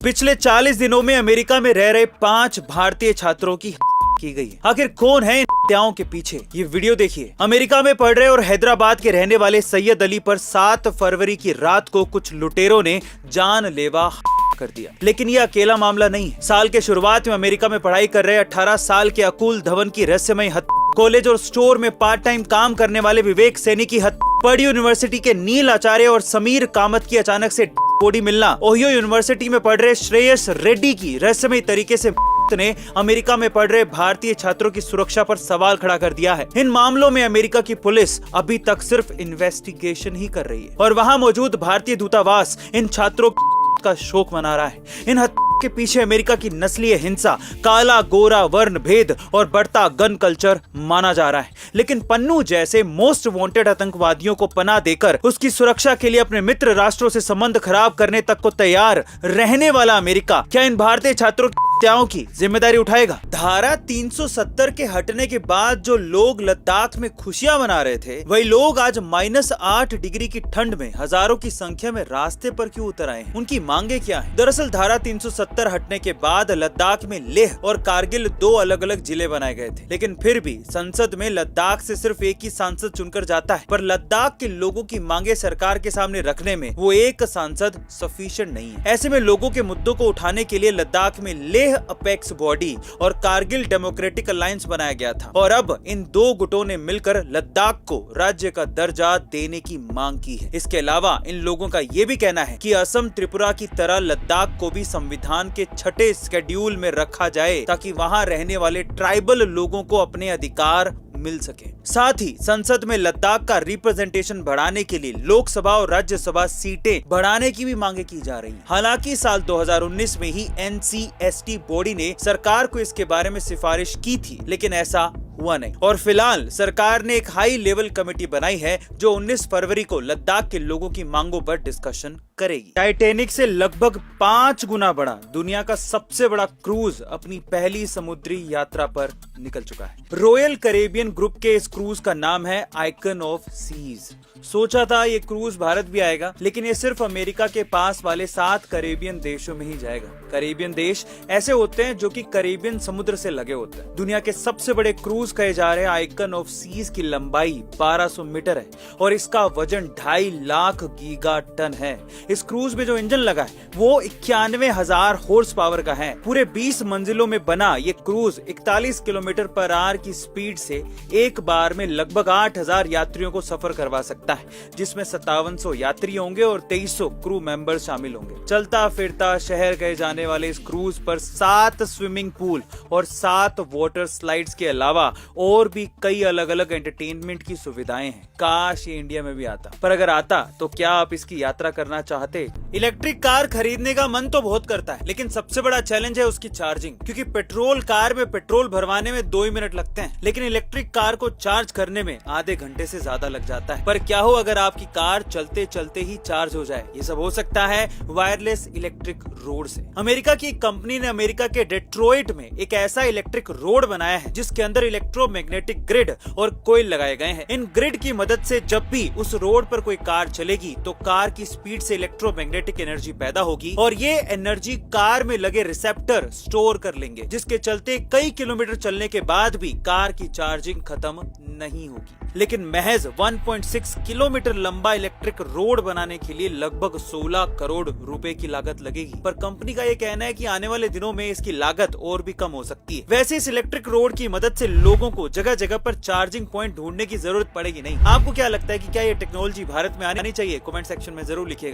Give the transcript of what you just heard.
पिछले 40 दिनों में अमेरिका में रह रहे 5 भारतीय छात्रों की गई। आखिर कौन है इन हत्याओं के पीछे, ये वीडियो देखिए। अमेरिका में पढ़ रहे और हैदराबाद के रहने वाले सैयद अली पर 7 फरवरी की रात को कुछ लुटेरों ने जानलेवा कर दिया। लेकिन ये अकेला मामला नहीं है। साल के शुरुआत में अमेरिका में पढ़ाई कर रहे 18 साल के अकुल धवन की रहस्यमय हत्या, कॉलेज और स्टोर में पार्ट टाइम काम करने वाले विवेक सैनी की हत्या, पर्ड्यू यूनिवर्सिटी के नील आचार्य और समीर कामत की अचानक से बॉडी मिलना, ओहियो यूनिवर्सिटी में पढ़ रहे श्रेयस रेड्डी की रहस्यमय तरीके से ने अमेरिका में पढ़ रहे भारतीय छात्रों की सुरक्षा पर सवाल खड़ा कर दिया है। इन मामलों में अमेरिका की पुलिस अभी तक सिर्फ इन्वेस्टिगेशन ही कर रही है और वहां मौजूद भारतीय दूतावास इन छात्रों का शोक मना रहा है। इन हत्या के पीछे अमेरिका की नस्लीय हिंसा, काला गोरा वर्ण भेद और बढ़ता गन कल्चर माना जा रहा है। लेकिन पन्नू जैसे मोस्ट वांटेड आतंकवादियों को पनाह देकर उसकी सुरक्षा के लिए अपने मित्र राष्ट्रों से संबंध खराब करने तक को तैयार रहने वाला अमेरिका क्या इन भारतीय छात्रों की हत्याओं की जिम्मेदारी उठाएगा? धारा 370 के हटने के बाद जो लोग लद्दाख में खुशियां मना रहे थे, वही लोग आज -8 डिग्री की ठंड में हजारों की संख्या में रास्ते पर क्यों उतर आए हैं? उनकी मांगे क्या है? दरअसल धारा 370 हटने के बाद लद्दाख में लेह और कारगिल 2 अलग अलग जिले बनाए गए थे, लेकिन फिर भी संसद में लद्दाख से सिर्फ एक ही सांसद चुनकर जाता है। पर लद्दाख के लोगों की मांगे सरकार के सामने रखने में वो एक सांसद सफिशिएंट नहीं है। ऐसे में लोगों के मुद्दों को उठाने के लिए लद्दाख में लेह अपेक्स बॉडी और कारगिल डेमोक्रेटिक अलायंस बनाया गया था और अब इन 2 गुटों ने मिलकर लद्दाख को राज्य का दर्जा देने की मांग की है। इसके अलावा इन लोगों का ये भी कहना है कि असम त्रिपुरा की तरह लद्दाख को भी संविधान के 6ठे शेड्यूल में रखा जाए ताकि वहां रहने वाले ट्राइबल लोगों को अपने अधिकार मिल सके। साथ ही संसद में लद्दाख का रिप्रेजेंटेशन बढ़ाने के लिए लोकसभा और राज्यसभा सीटें बढ़ाने की भी मांगे की जा रही हैं। हालांकि साल 2019 में ही NCST बॉडी ने सरकार को इसके बारे में सिफारिश की थी, लेकिन ऐसा हुआ नहीं। और फिलहाल सरकार ने एक हाई लेवल कमेटी बनाई है जो 19 फरवरी को लद्दाख के लोगों की मांगों पर डिस्कशन करेगी। टाइटैनिक से लगभग 5 गुना बड़ा दुनिया का सबसे बड़ा क्रूज अपनी पहली समुद्री यात्रा पर निकल चुका है। रॉयल कैरेबियन ग्रुप के इस क्रूज का नाम है आइकन ऑफ सीज। सोचा था ये क्रूज भारत भी आएगा, लेकिन ये सिर्फ अमेरिका के पास वाले 7 कैरेबियन देशों में ही जाएगा। कैरेबियन देश ऐसे होते हैं जो कि कैरेबियन समुद्र से लगे होते हैं। दुनिया के सबसे बड़े क्रूज कहे जा रहे आइकन ऑफ सीज की लंबाई 1200 मीटर है और इसका वजन 2.5 लाख गीगा टन है। इस क्रूज में जो इंजन लगा है वो 91,000 हॉर्स पावर का है। पूरे 20 मंजिलों में बना ये क्रूज 41 किलोमीटर पर आवर की स्पीड से एक बार में लगभग 8,000 यात्रियों को सफर करवा सकता है, जिसमें 5700 यात्री होंगे और 2300 क्रू मेंबर शामिल होंगे। चलता फिरता शहर गए जाने वाले इस क्रूज पर 7 स्विमिंग पूल और 7 वाटर स्लाइड्स के अलावा और भी कई अलग अलग एंटरटेनमेंट की सुविधाएं हैं। काश ये इंडिया में भी आता, पर अगर आता तो क्या आप इसकी यात्रा करना चाहते? इलेक्ट्रिक कार खरीदने का मन तो बहुत करता है, लेकिन सबसे बड़ा चैलेंज है उसकी चार्जिंग, क्योंकि पेट्रोल कार में पेट्रोल भरवाने में 2 ही मिनट लगते हैं, लेकिन इलेक्ट्रिक कार को चार्ज करने में आधे घंटे से ज्यादा लग जाता है। पर क्या हो अगर आपकी कार चलते चलते ही चार्ज हो जाए? ये सब हो सकता है वायरलेस इलेक्ट्रिक रोड से। अमेरिका की कंपनी ने अमेरिका के डेट्रॉइट में एक ऐसा इलेक्ट्रिक रोड बनाया है जिसके अंदर इलेक्ट्रोमैग्नेटिक ग्रिड और कोयल लगाए गए हैं। इन ग्रिड की मदद से जब भी उस रोड पर कोई कार चलेगी तो कार की स्पीड से इलेक्ट्रोमैग्नेटिक एनर्जी पैदा होगी और ये एनर्जी कार में लगे रिसेप्टर स्टोर कर लेंगे, जिसके चलते कई किलोमीटर चलने के बाद भी कार की चार्जिंग खत्म नहीं होगी। लेकिन महज 1.6 किलोमीटर लंबा इलेक्ट्रिक रोड बनाने के लिए लगभग 16 करोड़ रुपए की लागत लगेगी। पर कंपनी का ये कहना है कि आने वाले दिनों में इसकी लागत और भी कम हो सकती है। वैसे इस इलेक्ट्रिक रोड की मदद से लोगों को जगह जगह पर चार्जिंग पॉइंट ढूंढने की जरूरत पड़ेगी नहीं। आपको क्या लगता है कि क्या ये टेक्नोलॉजी भारत में आनी चाहिए? कमेंट सेक्शन में जरूर लिखिएगा।